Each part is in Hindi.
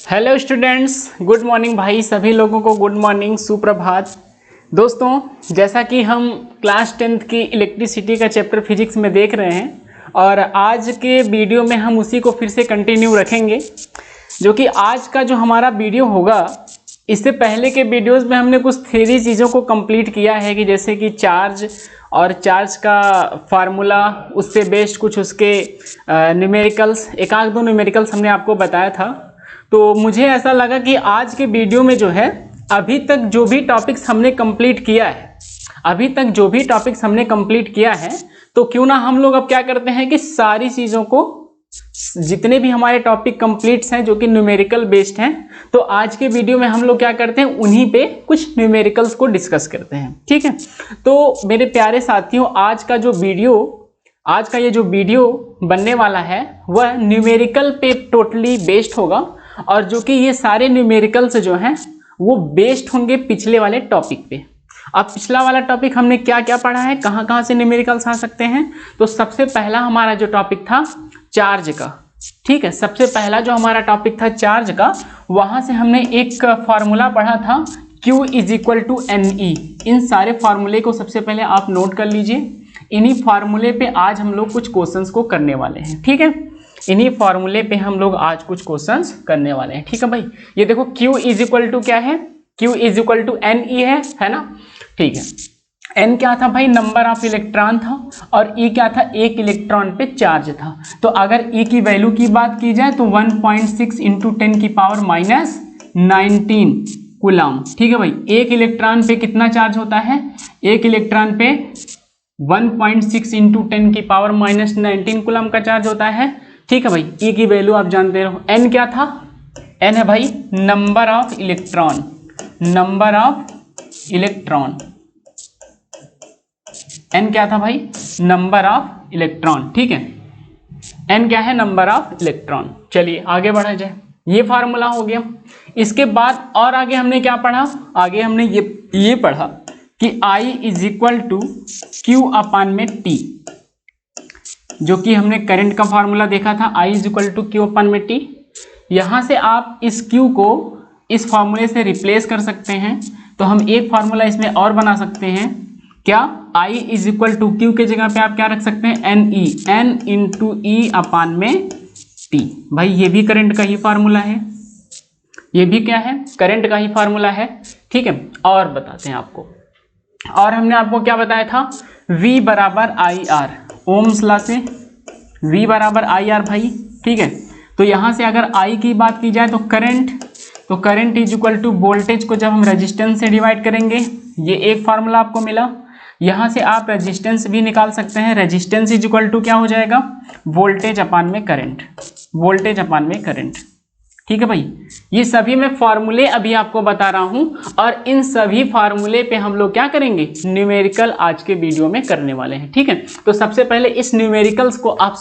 हेलो स्टूडेंट्स, गुड मॉर्निंग भाई। सभी लोगों को गुड मॉर्निंग, सुप्रभात। दोस्तों, जैसा कि हम क्लास 10th की इलेक्ट्रिसिटी का चैप्टर फिजिक्स में देख रहे हैं और आज के वीडियो में हम उसी को फिर से कंटिन्यू रखेंगे। जो कि आज का जो हमारा वीडियो होगा, इससे पहले के वीडियोस में हमने कुछ थ्योरी चीज़ों को कंप्लीट किया है कि जैसे कि चार्ज और चार्ज का फार्मूला, उससे बेस्ड कुछ उसके न्यूमेरिकल्स, एक आध दो न्यूमेरिकल्स हमने आपको बताया था। तो मुझे ऐसा लगा कि आज के वीडियो में जो है अभी तक जो भी टॉपिक्स हमने कंप्लीट किया है तो क्यों ना हम लोग अब क्या करते हैं कि सारी चीज़ों को, जितने भी हमारे टॉपिक कंप्लीट्स हैं जो कि न्यूमेरिकल बेस्ड हैं, तो आज के वीडियो में हम लोग क्या करते हैं, उन्हीं पे कुछ न्यूमेरिकल्स को डिस्कस करते हैं। ठीक है, तो मेरे प्यारे साथियों, आज का ये जो वीडियो बनने वाला है वह न्यूमेरिकल पे टोटली बेस्ड होगा और जो कि ये सारे न्यूमेरिकल्स जो हैं वो बेस्ड होंगे पिछले वाले टॉपिक पे। अब पिछला वाला टॉपिक हमने क्या क्या पढ़ा है, कहाँ कहाँ से न्यूमेरिकल्स आ सकते हैं। तो सबसे पहला हमारा जो टॉपिक था चार्ज का, ठीक है, सबसे पहला जो हमारा टॉपिक था चार्ज का, वहाँ से हमने एक फार्मूला पढ़ा था Q = NE। इन सारे फार्मूले को सबसे पहले आप नोट कर लीजिए। इन्हीं फार्मूले पे आज हम लोग कुछ क्वेश्चंस को करने वाले हैं। ठीक है, इन्हीं फार्मूले पे हम लोग आज कुछ क्वेश्चंस करने वाले हैं। ठीक है भाई, ये देखो Q = क्या है, Q = NE है ना। ठीक है, N क्या था भाई, नंबर ऑफ इलेक्ट्रॉन था, और E क्या था, एक इलेक्ट्रॉन पे चार्ज था। तो अगर E की वैल्यू की बात की जाए तो 1.6 × 10⁻⁹ कूलम। ठीक है भाई, एक इलेक्ट्रॉन पे कितना चार्ज होता है, एक इलेक्ट्रॉन पे 1.6 × 10⁻⁹ कूलम का चार्ज होता है। ठीक है भाई, E की वैल्यू आप जानते हो। N क्या था, N है भाई नंबर ऑफ इलेक्ट्रॉन, N क्या था भाई, नंबर ऑफ इलेक्ट्रॉन। ठीक है, N क्या है, नंबर ऑफ इलेक्ट्रॉन। चलिए आगे बढ़ा जाए, ये फार्मूला हो गया। इसके बाद और आगे हमने क्या पढ़ा, आगे हमने ये पढ़ा कि I = Q/T, जो कि हमने करंट का फार्मूला देखा था, I = Q/T। यहाँ से आप इस Q को इस फार्मूले से रिप्लेस कर सकते हैं। तो हम एक फार्मूला इसमें और बना सकते हैं, क्या, I = Q के जगह पे आप क्या रख सकते हैं, NE, N × E/T। भाई ये भी करंट का ही फार्मूला है, ये भी क्या है, करंट का ही फार्मूला है। ठीक है, और बताते हैं आपको, और हमने आपको क्या बताया था, V = IR, ओम्स लॉ से V = IR भाई। ठीक है, तो यहाँ से अगर I की बात की जाए तो करंट = वोल्टेज को जब हम रेजिस्टेंस से डिवाइड करेंगे, ये एक फार्मूला आपको मिला। यहाँ से आप रेजिस्टेंस भी निकाल सकते हैं, रेजिस्टेंस = क्या हो जाएगा, वोल्टेज अपान में करंट। ठीक है भाई, ये सभी मैं फार्मूले अभी आपको बता रहा हूं और इन सभी फार्मूले पे हम लोग क्या करेंगे, न्यूमेरिकल आज के वीडियो में करने वाले हैं। ठीक है, तो सबसे पहले इस न्यूमेरिकल्स को आप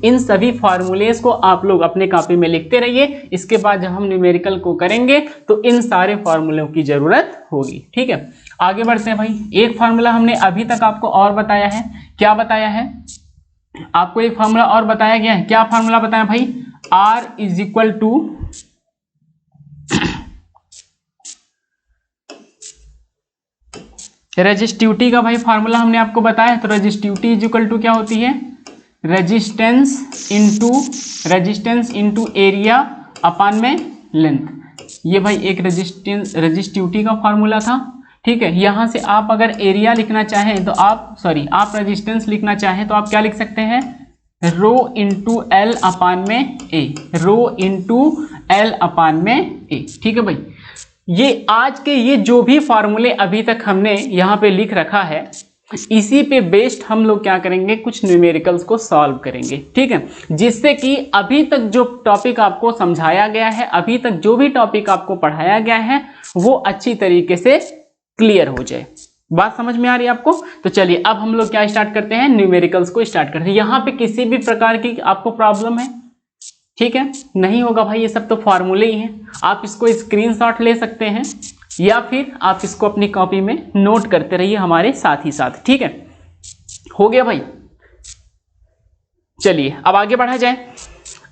इन सभी फार्मूलेस को आप लोग अपने कॉपी में लिखते रहिए। इसके बाद जब हम न्यूमेरिकल को करेंगे तो इन सारे फार्मूलों की जरूरत होगी। ठीक है, आगे बढ़ते हैं भाई। एक फार्मूला हमने अभी तक आपको और बताया है, क्या बताया है, आपको एक फार्मूला और बताया गया है। क्या फार्मूला बताया भाई, R = रेजिस्टिविटी का भाई फार्मूला हमने आपको बताया। तो रेजिस्टिविटी = क्या होती है, रेजिस्टेंस इंटू एरिया अपान में लेंथ। ये भाई एक रेजिस्टिविटी का फार्मूला था। ठीक है, यहाँ से आप अगर एरिया लिखना चाहें तो आप रेजिस्टेंस लिखना चाहें तो आप क्या लिख सकते हैं, ρ × L/A। ठीक है भाई, ये आज के ये जो भी फार्मूले अभी तक हमने यहाँ पे लिख रखा है, इसी पे बेस्ड हम लोग क्या करेंगे, कुछ न्यूमेरिकल्स को सॉल्व करेंगे। ठीक है, जिससे कि अभी तक जो टॉपिक आपको समझाया गया है, अभी तक जो भी टॉपिक आपको पढ़ाया गया है, वो अच्छी तरीके से क्लियर हो जाए। बात समझ में आ रही है आपको। तो चलिए अब हम लोग क्या स्टार्ट करते हैं, न्यूमेरिकल्स को स्टार्ट करते हैं। यहाँ पे किसी भी प्रकार की आपको प्रॉब्लम है, ठीक है, नहीं होगा भाई, ये सब तो फार्मूले ही हैं। आप इसको स्क्रीनशॉट ले सकते हैं या फिर आप इसको अपनी कॉपी में नोट करते रहिए हमारे साथ ही साथ। ठीक है, हो गया भाई। चलिए अब आगे बढ़ा जाए।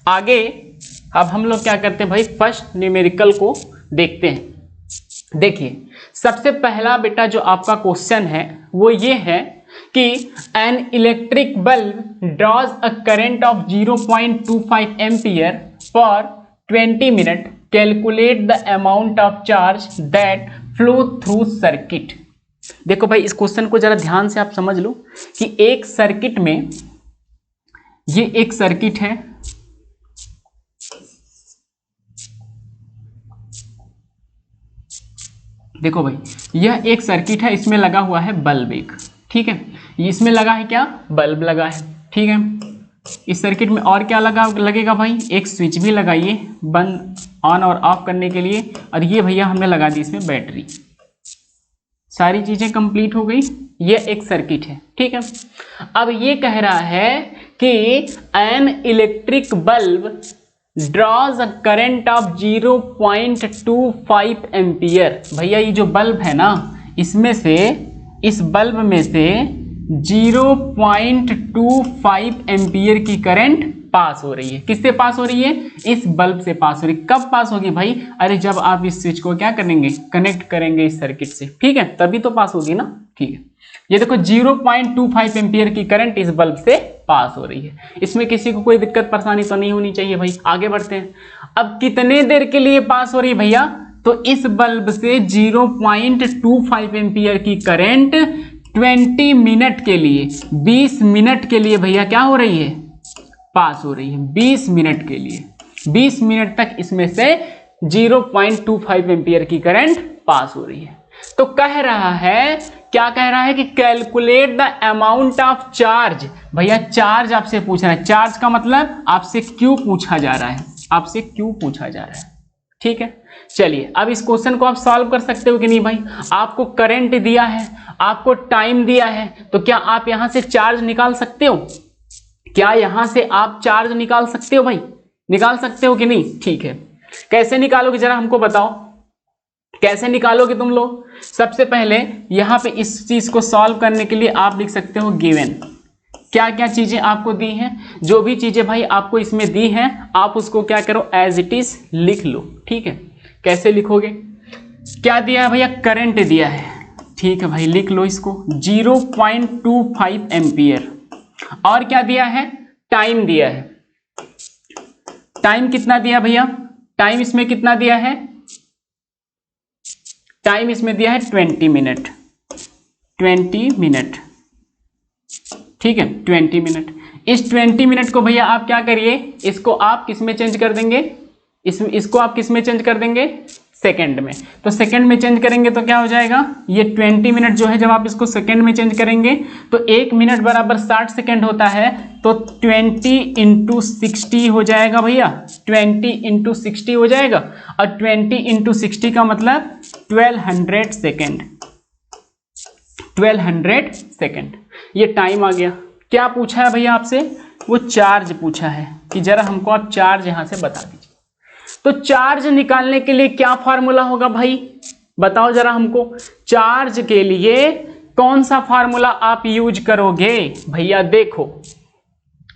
आगे अब हम लोग क्या करते हैं भाई, फर्स्ट न्यूमेरिकल को देखते हैं। देखिए सबसे पहला बेटा जो आपका क्वेश्चन है वो ये है कि an electric bulb draws a current of 0.25 ampere for 20 minute, calculate the amount of charge that flow through circuit. देखो भाई इस क्वेश्चन को जरा ध्यान से आप समझ लो कि एक सर्किट में, ये एक सर्किट है, देखो भाई यह एक सर्किट है, इसमें लगा हुआ है बल्ब एक, ठीक है, इसमें लगा है क्या, बल्ब लगा है, ठीक है। इस सर्किट में और क्या लगेगा भाई, एक स्विच भी लगाइए बंद ऑन और ऑफ करने के लिए, और ये भैया हमने लगा दी इसमें बैटरी। सारी चीजें कंप्लीट हो गई, ये एक सर्किट है, ठीक है। अब ये कह रहा है कि an electric bulb draws a current of 0.25 ampere. भैया ये जो बल्ब है ना, इसमें से, इस बल्ब में से 0.25 एम्पियर की करंट पास हो रही है। किससे पास हो रही है, इस बल्ब से पास हो रही है। कब पास होगी भाई, अरे जब आप इस स्विच को क्या करेंगे, कनेक्ट करेंगे इस सर्किट से, ठीक है, तभी तो पास होगी ना, ठीक है। ये देखो 0.25 एम्पियर की करंट इस बल्ब से पास हो रही है। इसमें किसी को कोई दिक्कत परेशानी तो नहीं होनी चाहिए भाई। आगे बढ़ते हैं। अब कितने देर के लिए पास हो रही है भैया, तो इस बल्ब से 0.25 एम्पियर की करंट 20 मिनट के लिए, 20 मिनट के लिए भैया क्या हो रही है, पास हो रही है। 20 मिनट के लिए, 20 मिनट तक इसमें से 0.25 एम्पियर की करंट पास हो रही है। तो कह रहा है, क्या कह रहा है कि calculate the amount of charge. भैया चार्ज आपसे पूछ रहा है, चार्ज का मतलब आपसे क्यों पूछा जा रहा है, आपसे क्यों पूछा जा रहा है, ठीक है। चलिए अब इस क्वेश्चन को आप सॉल्व कर सकते हो कि नहीं भाई। आपको करंट दिया है, आपको टाइम दिया है, तो क्या आप यहां से चार्ज निकाल सकते हो, क्या यहां से आप चार्ज निकाल सकते हो भाई, निकाल सकते हो कि नहीं, ठीक है। कैसे निकालोगे जरा हमको बताओ, कैसे निकालोगे तुम लोग। सबसे पहले यहां पे इस चीज को सॉल्व करने के लिए आप लिख सकते हो गिवन, क्या क्या चीजें आपको दी हैं, जो भी चीजें भाई आपको इसमें दी हैं आप उसको क्या करो, एज इट इज लिख लो, ठीक है। कैसे लिखोगे, क्या दिया है भैया, करंट दिया है, ठीक है भाई, लिख लो इसको 0.25 एम्पियर। और क्या दिया है, टाइम दिया है। टाइम कितना दिया भैया, टाइम इसमें कितना दिया है, टाइम इसमें दिया है 20 मिनट, 20 मिनट, ठीक है, 20 मिनट। इस 20 मिनट को भैया आप क्या करिए, इसको आप किस में चेंज कर देंगे, इसको आप किस में चेंज कर देंगे, सेकंड में। तो सेकंड में चेंज करेंगे तो क्या हो जाएगा, ये 20 मिनट जो है जब आप इसको सेकंड में चेंज करेंगे तो 1 मिनट बराबर 60 सेकंड होता है, तो 20 इंटू 60 हो जाएगा भैया, 20 इंटू 60 हो जाएगा। और 20 इंटू 60 का मतलब 1200 सेकेंड, 1200 सेकेंड, ये टाइम आ गया। क्या पूछा है भैया आपसे, वो चार्ज पूछा है कि जरा हमको आप चार्ज यहां से बता दीजिए। तो चार्ज निकालने के लिए क्या फार्मूला होगा भाई, बताओ जरा हमको। चार्ज के लिए कौन सा फार्मूला आप यूज करोगे भैया, देखो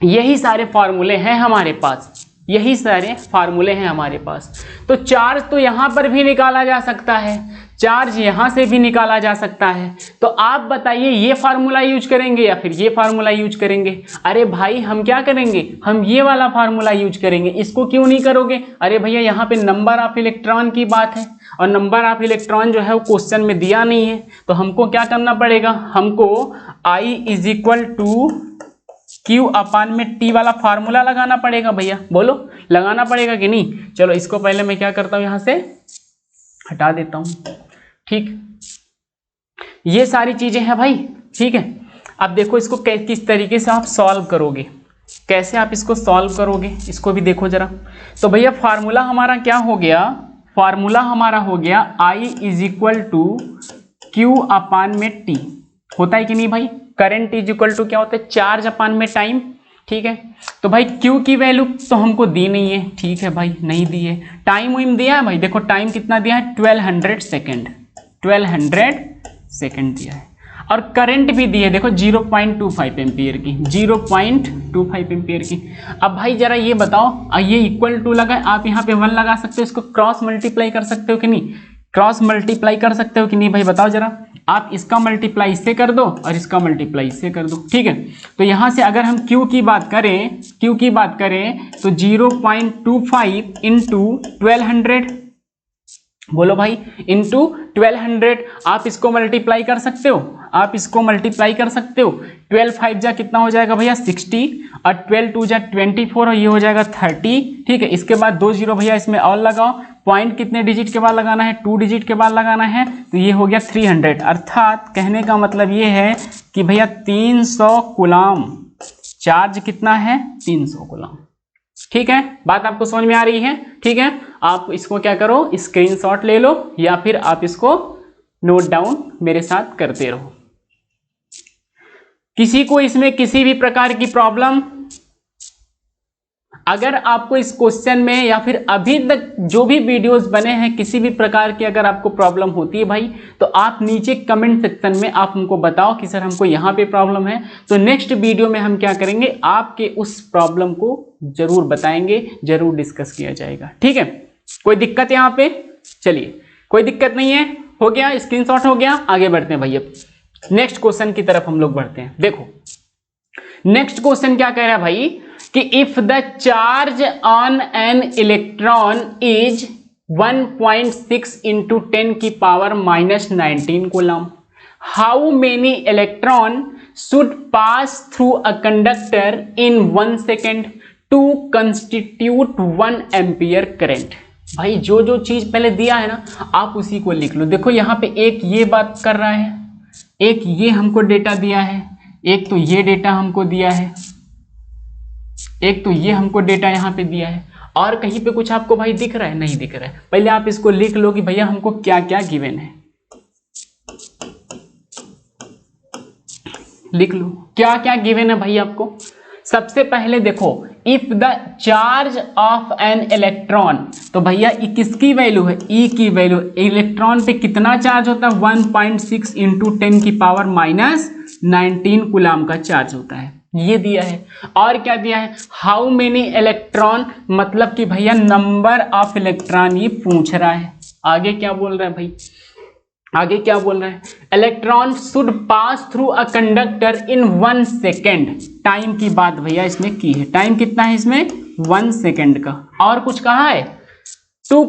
यही सारे फार्मूले हैं हमारे पास, यही सारे फार्मूले हैं हमारे पास। तो चार्ज तो यहां पर भी निकाला जा सकता है, चार्ज यहां से भी निकाला जा सकता है। तो आप बताइए ये फार्मूला यूज करेंगे या फिर ये फार्मूला यूज करेंगे। अरे भाई हम क्या करेंगे, हम ये वाला फार्मूला यूज करेंगे। इसको क्यों नहीं करोगे, अरे भैया यहाँ पे नंबर ऑफ इलेक्ट्रॉन की बात है, और नंबर ऑफ इलेक्ट्रॉन जो है वो क्वेश्चन में दिया नहीं है। तो हमको क्या करना पड़ेगा, हमको I is equal to Q upon में T वाला फार्मूला लगाना पड़ेगा भैया। बोलो लगाना पड़ेगा कि नहीं। चलो इसको पहले मैं क्या करता हूं, यहां से हटा देता हूं, ठीक। ये सारी चीजें हैं भाई, ठीक है। अब देखो इसको किस तरीके से आप सॉल्व करोगे, कैसे आप इसको सॉल्व करोगे, इसको भी देखो जरा। तो भैया फार्मूला हमारा क्या हो गया, फार्मूला हमारा हो गया I is equal to Q upon में T, होता है कि नहीं भाई। करंट इज इक्वल टू क्या होता है, चार्ज अपान में टाइम, ठीक है। तो भाई Q की वैल्यू तो हमको दी नहीं है, ठीक है भाई, नहीं दी है। टाइम विम दिया है भाई, देखो टाइम कितना दिया है, 1200 सेकेंड, 1200 सेकेंड दिया है। और करंट भी दी है देखो 0.25 एम्पियर की, 0.25 एम्पियर की। अब भाई जरा ये बताओ, ये इक्वल टू लगा, आप यहाँ पे 1 लगा सकते हो, इसको क्रॉस मल्टीप्लाई कर सकते हो कि नहीं, क्रॉस मल्टीप्लाई कर सकते हो कि नहीं भाई बताओ जरा। आप इसका मल्टीप्लाई इससे कर दो और इसका मल्टीप्लाई इससे कर दो, ठीक है। तो यहाँ से अगर हम Q की बात करें तो 0.25 इंटू 1200, बोलो भाई, इंटू 1200। आप इसको मल्टीप्लाई कर सकते हो, 12 5 जा कितना हो जाएगा भैया 60, और 12 2 जा 24 और ये हो जाएगा 30, ठीक है। इसके बाद 2 0 भैया इसमें और लगाओ, पॉइंट कितने डिजिट के बाद लगाना है, 2 डिजिट के बाद लगाना है, तो ये हो गया 300। अर्थात कहने का मतलब ये है कि भैया 300 कूलाम चार्ज कितना है, 300 कूलाम, ठीक है। बात आपको समझ में आ रही है, ठीक है। आप इसको क्या करो, स्क्रीनशॉट ले लो या फिर आप इसको नोट डाउन मेरे साथ करते रहो। किसी को इसमें किसी भी प्रकार की प्रॉब्लम, अगर आपको इस क्वेश्चन में या फिर अभी तक जो भी वीडियोस बने हैं किसी भी प्रकार की अगर आपको प्रॉब्लम होती है भाई, तो आप नीचे कमेंट सेक्शन में आप हमको बताओ कि सर हमको यहाँ पे प्रॉब्लम है, तो नेक्स्ट वीडियो में हम क्या करेंगे, आपके उस प्रॉब्लम को जरूर बताएंगे, जरूर डिस्कस किया जाएगा, ठीक है। कोई दिक्कत यहाँ पे, चलिए कोई दिक्कत नहीं है, हो गया, स्क्रीनशॉट हो गया। आगे बढ़ते हैं भाई, अब नेक्स्ट क्वेश्चन की तरफ हम लोग बढ़ते हैं। देखो नेक्स्ट क्वेश्चन क्या कह रहा है भाई कि if the charge on an electron is 1.6 into 10 की power -19 coulomb, how many electron should pass through a conductor in 1 second to constitute 1 ampere current. भाई जो जो चीज पहले दिया है ना आप उसी को लिख लो। देखो यहाँ पे एक ये बात कर रहा है, एक ये हमको डेटा दिया है, एक तो ये डेटा हमको दिया है, एक तो ये हमको डेटा यहाँ पे दिया है, और कहीं पे कुछ आपको भाई दिख रहा है, नहीं दिख रहा है। पहले आप इसको लिख लो कि भैया हमको क्या क्या गिवन है, लिख लो क्या क्या गिवन है भाई आपको। सबसे पहले देखो if the charge of an electron, तो भैया किसकी वैल्यू है, ई की वैल्यू, इलेक्ट्रॉन पे कितना चार्ज होता है 1.6 इंटू 10 की पावर -19 कूलाम का चार्ज होता है, ये दिया है। और क्या दिया है, हाउ मेनी इलेक्ट्रॉन, मतलब कि भैया नंबर ऑफ इलेक्ट्रॉन ये पूछ रहा है। आगे क्या बोल रहा है भाई, आगे क्या बोल रहा है, electron should pass through a conductor in 1 second. Time की बात भैया इसने की है, टाइम कितना है इसमें 1 सेकेंड का। और कुछ कहा है टू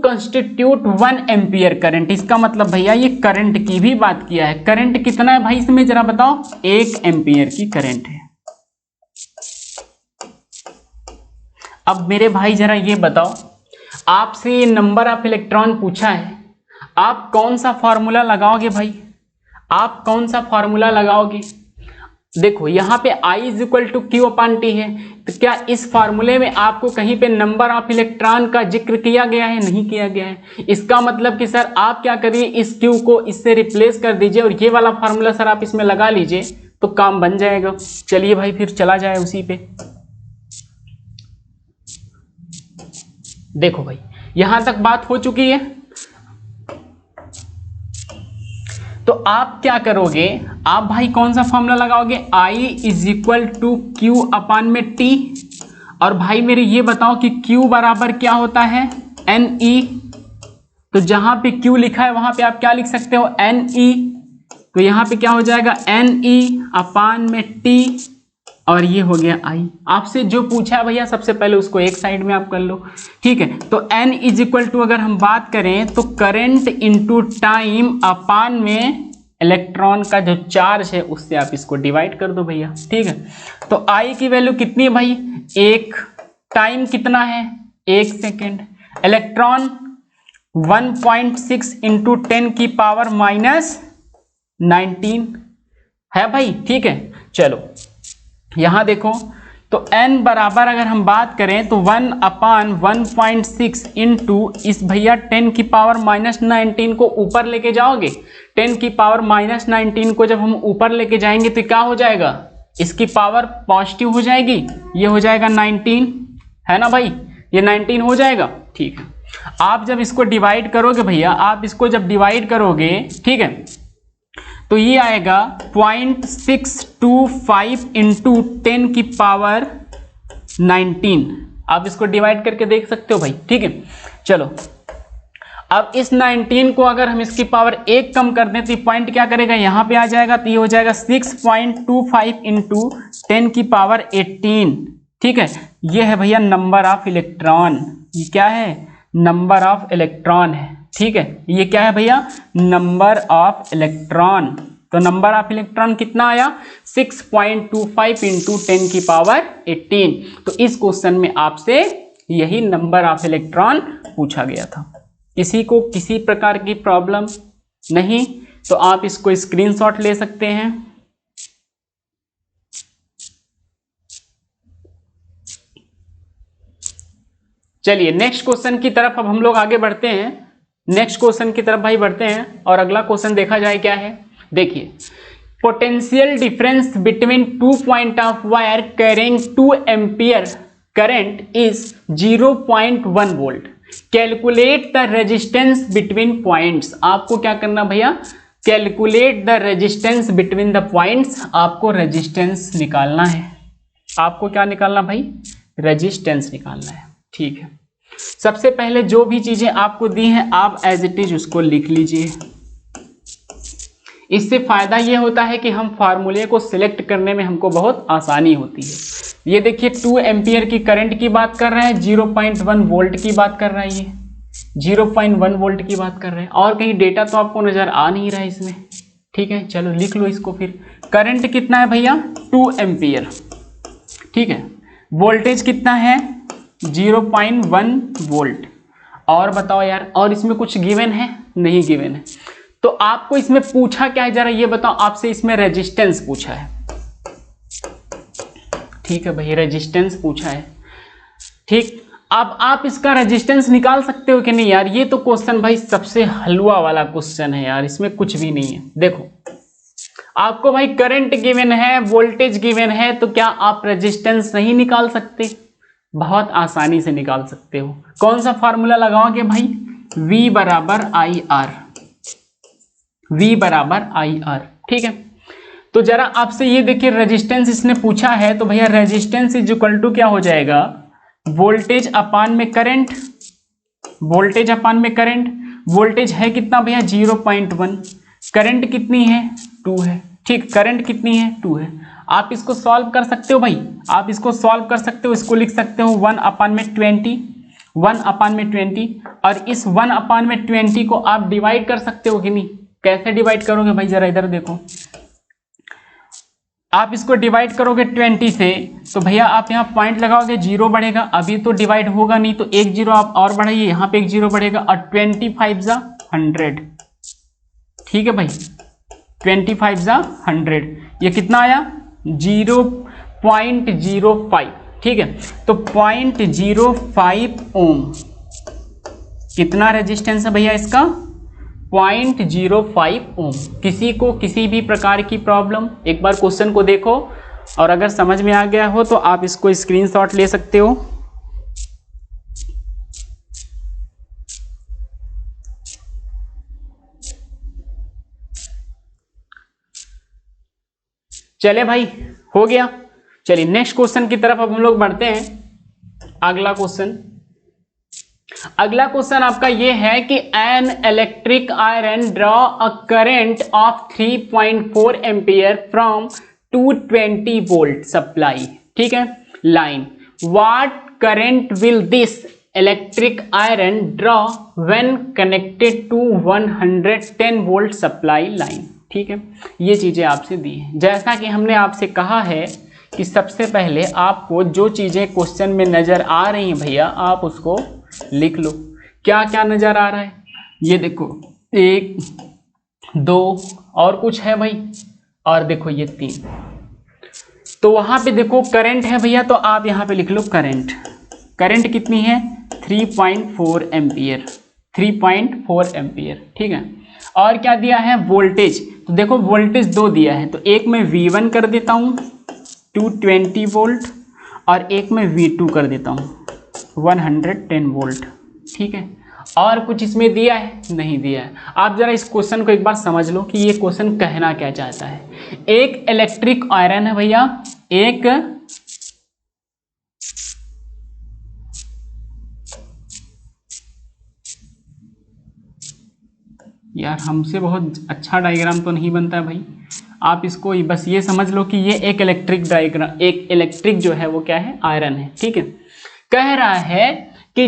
कंस्टिट्यूट 1 एम्पियर करंट, इसका मतलब भैया ये करंट की भी बात किया है। करंट कितना है भाई इसमें जरा बताओ, 1 एम्पियर की करंट है। अब मेरे भाई जरा ये बताओ, आपसे ये नंबर ऑफ इलेक्ट्रॉन पूछा है, आप कौन सा फॉर्मूला लगाओगे भाई, आप कौन सा फॉर्मूला लगाओगे। देखो यहाँ पे I is equal to Q upon T है, तो क्या इस फार्मूले में आपको कहीं पे नंबर ऑफ इलेक्ट्रॉन का जिक्र किया गया है, नहीं किया गया है। इसका मतलब कि सर आप क्या करिए, इस Q को इससे रिप्लेस कर दीजिए और ये वाला फार्मूला सर आप इसमें लगा लीजिए तो काम बन जाएगा। चलिए भाई फिर चला जाए उसी पे। देखो भाई यहां तक बात हो चुकी है, तो आप क्या करोगे, आप भाई कौन सा फॉर्मूला लगाओगे, I is equal to Q upon में टी, और भाई मेरे ये बताओ कि Q बराबर क्या होता है NE, तो जहां पे Q लिखा है वहां पे आप क्या लिख सकते हो NE, तो यहां पे क्या हो जाएगा NE अपान में T, और ये हो गया I। आपसे जो पूछा है भैया सबसे पहले उसको एक साइड में आप कर लो, ठीक है। तो N इज इक्वल टू अगर हम बात करें तो करंट इंटू टाइम अपान में इलेक्ट्रॉन का जो चार्ज है उससे आप इसको डिवाइड कर दो भैया, ठीक है। तो I की वैल्यू कितनी है भाई 1, टाइम कितना है 1 सेकेंड, इलेक्ट्रॉन 1.6 इंटू 10 की पावर -19 है भाई, ठीक है। चलो यहां देखो तो n बराबर अगर हम बात करें तो 1 अपान 1.6 इंटू इस भैया 10 की पावर -19 को ऊपर लेके जाओगे, 10 की पावर -19 को जब हम ऊपर लेके जाएंगे तो क्या हो जाएगा, इसकी पावर पॉजिटिव हो जाएगी, ये हो जाएगा 19, है ना भाई, ये 19 हो जाएगा, ठीक है। आप जब इसको डिवाइड करोगे भैया, आप इसको जब डिवाइड करोगे, ठीक है, तो ये आएगा 0.625 इंटू 10 की पावर 19। आप इसको डिवाइड करके देख सकते हो भाई, ठीक है। चलो अब इस 19 को अगर हम इसकी पावर 1 कम कर दें तो ये पॉइंट क्या करेगा, यहाँ पे आ जाएगा, तो ये हो जाएगा 6.25 इंटू 10 की पावर 18, ठीक है। ये है भैया नंबर ऑफ इलेक्ट्रॉन, ये क्या है, नंबर ऑफ इलेक्ट्रॉन है, ठीक है। ये क्या है भैया, नंबर ऑफ इलेक्ट्रॉन। तो नंबर ऑफ इलेक्ट्रॉन कितना आया, 6.25 इंटू 10 की पावर 18। तो इस क्वेश्चन में आपसे यही नंबर ऑफ इलेक्ट्रॉन पूछा गया था। किसी को किसी प्रकार की प्रॉब्लम नहीं तो आप इसको स्क्रीनशॉट ले सकते हैं। चलिए नेक्स्ट क्वेश्चन की तरफ अब हम लोग आगे बढ़ते हैं। नेक्स्ट क्वेश्चन की तरफ भाई बढ़ते हैं और अगला क्वेश्चन देखा जाए क्या है। देखिए, potential difference between 2 point of wire carrying 2 ampere current is 0.1 volt. Calculate the resistance between points. आपको क्या करना भैया, calculate the resistance between the points. आपको रेजिस्टेंस निकालना है। आपको क्या निकालना भाई, रेजिस्टेंस निकालना है, ठीक है। सबसे पहले जो भी चीजें आपको दी हैं आप एज इट इज उसको लिख लीजिए। इससे फायदा ये होता है कि हम फार्मूले को सिलेक्ट करने में हमको बहुत आसानी होती है। ये देखिए 2 एम्पियर की करंट की बात कर रहे हैं, 0.1 वोल्ट की बात कर रहा है, ये 0.1 वोल्ट की बात कर रहे हैं, और कहीं डेटा तो आपको नजर आ नहीं रहा है इसमें, ठीक है। चलो लिख लो इसको फिर। करंट कितना है भैया, 2 एम्पियर, ठीक है। वोल्टेज कितना है, 0.1 वोल्ट। और बताओ यार, और इसमें कुछ गिवन है, नहीं गिवन है। तो आपको इसमें पूछा क्या है जरा ये बताओ, आपसे इसमें रेजिस्टेंस पूछा है, ठीक है भाई, रेजिस्टेंस पूछा है, ठीक। अब आप इसका रेजिस्टेंस निकाल सकते हो कि नहीं यार, ये तो क्वेश्चन भाई सबसे हलवा वाला क्वेश्चन है यार, इसमें कुछ भी नहीं है। देखो आपको भाई करंट गिवन है, वोल्टेज गिवन है, तो क्या आप रेजिस्टेंस नहीं निकाल सकते, बहुत आसानी से निकाल सकते हो। कौन सा फॉर्मूला लगाओगे भाई, V बराबर आई आर, V बराबर आई आर, ठीक है। तो जरा आपसे ये देखिए रेजिस्टेंस इसने पूछा है, तो भैया रेजिस्टेंस इज इक्वल टू क्या हो जाएगा, वोल्टेज अपान में करंट, वोल्टेज अपान में करंट। वोल्टेज है कितना भैया, 0.1, करंट कितनी है, 2 है, ठीक। करंट कितनी है, 2 है। आप इसको सॉल्व कर सकते हो भाई, आप इसको सॉल्व कर सकते हो। इसको लिख सकते हो 1/20, 1/20, और इस 1/20 को आप डिवाइड कर सकते हो कि नहीं। कैसे डिवाइड करोगे भाई, जरा इधर देखो। आप इसको डिवाइड करोगे 20 से, तो भैया आप यहाँ पॉइंट लगाओगे, 0 बढ़ेगा। अभी तो डिवाइड होगा नहीं, तो 1 0 आप और बढ़ाइए, यहाँ पे 1 0 बढ़ेगा, और 25 जा 100, ठीक है भाई, 25 जा 100। ये कितना आया, 0.05, ठीक है। तो 0.05 ओम कितना रेजिस्टेंस है भैया इसका, 0.05 ओम। किसी को किसी भी प्रकार की प्रॉब्लम, एक बार क्वेश्चन को देखो और अगर समझ में आ गया हो तो आप इसको स्क्रीनशॉट ले सकते हो। चले भाई, हो गया। चलिए नेक्स्ट क्वेश्चन की तरफ अब हम लोग बढ़ते हैं। अगला क्वेश्चन आपका ये है कि an electric iron draw a current of 3.4 ampere from 220 volt supply, ठीक है, line. What current will this electric iron draw when connected to 110 volt supply line, ठीक है। ये चीजें आपसे दी हैं। जैसा कि हमने आपसे कहा है कि सबसे पहले आपको जो चीजें क्वेश्चन में नजर आ रही हैं भैया, आप उसको लिख लो। क्या क्या नजर आ रहा है, ये देखो 1 2 और कुछ है भाई, और देखो ये 3। तो वहां पे देखो करंट है भैया, तो आप यहां पे लिख लो करंट। करंट कितनी है, 3.4 एम्पियर, 3.4 एम्पियर, ठीक है। और क्या दिया है, वोल्टेज। तो देखो वोल्टेज 2 दिया है, तो एक में V1 कर देता हूं 220 वोल्ट, और एक में V2 कर देता हूं 110 वोल्ट, ठीक है। और कुछ इसमें दिया है? नहीं दिया है। आप जरा इस क्वेश्चन को एक बार समझ लो कि ये क्वेश्चन कहना क्या चाहता है। एक इलेक्ट्रिक आयरन है भैया, एक यार हमसे बहुत अच्छा डायग्राम तो नहीं बनता है भाई, आप इसको बस ये समझ लो कि ये एक इलेक्ट्रिक डायग्राम, एक इलेक्ट्रिक जो है वो क्या है, आयरन है, ठीक है। कह रहा है कि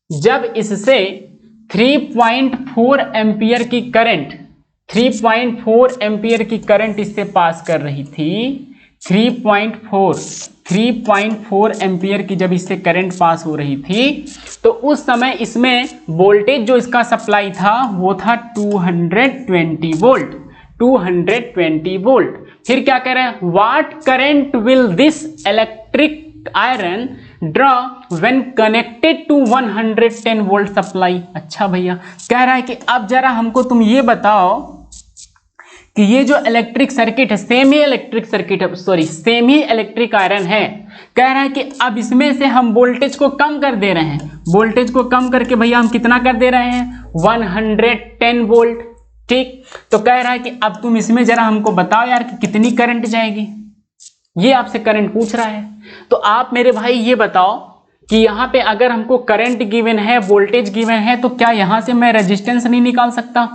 जब इससे 3.4 एम्पियर की करंट 3.4 एम्पियर की करंट इससे पास कर रही थी, 3.4 एम्पियर की जब इससे करंट पास हो रही थी, तो उस समय इसमें वोल्टेज जो इसका सप्लाई था वो था 220 वोल्ट, 220 वोल्ट। फिर क्या कह रहे हैं, what current will this electric iron draw when connected to 110 volt supply. अच्छा भैया, कह रहा है कि अब जरा हमको तुम ये बताओ कि ये जो इलेक्ट्रिक सर्किट है, सेमी इलेक्ट्रिक आयरन है, कह रहा है कि अब इसमें से हम वोल्टेज को कम कर दे रहे हैं। वोल्टेज को कम करके भैया हम कितना कर दे रहे हैं, 110 वोल्ट, ठीक। तो कह रहा है कि अब तुम इसमें जरा हमको बताओ यार कि कितनी करंट जाएगी, ये आपसे करंट पूछ रहा है। तो आप मेरे भाई ये बताओ कि यहाँ पे अगर हमको करंट गिवन है, वोल्टेज गिवन है, तो क्या यहाँ से मैं रेजिस्टेंस नहीं निकाल सकता?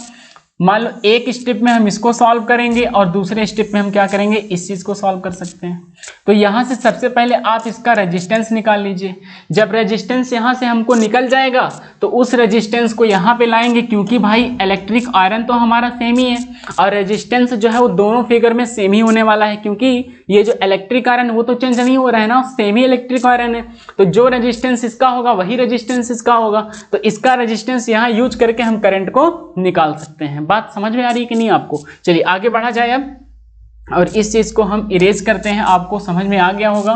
मान लो एक स्टेप में हम इसको सॉल्व करेंगे और दूसरे स्टेप में हम क्या करेंगे, इस चीज को सॉल्व कर सकते हैं। तो यहां से सबसे पहले आप इसका रेजिस्टेंस निकाल लीजिए। जब रेजिस्टेंस यहां से हमको निकल जाएगा तो उस रेजिस्टेंस को यहां पे लाएंगे, क्योंकि भाई इलेक्ट्रिक आयरन तो हमारा सेम ही है और रेजिस्टेंस जो है वो दोनों फिगर में सेम ही होने वाला है, क्योंकि ये जो इलेक्ट्रिक आयरन वो तो चेंज नहीं हो रहा है ना, सेम ही इलेक्ट्रिक आयरन है। तो जो रेजिस्टेंस इसका होगा वही रेजिस्टेंस इसका होगा, तो इसका रेजिस्टेंस यहाँ यूज करके हम करंट को निकाल सकते हैं। बात समझ में आ रही है कि नहीं आपको? चलिए आगे बढ़ा जाए अब, और इस चीज को हम इरेज करते हैं। आपको समझ में आ गया होगा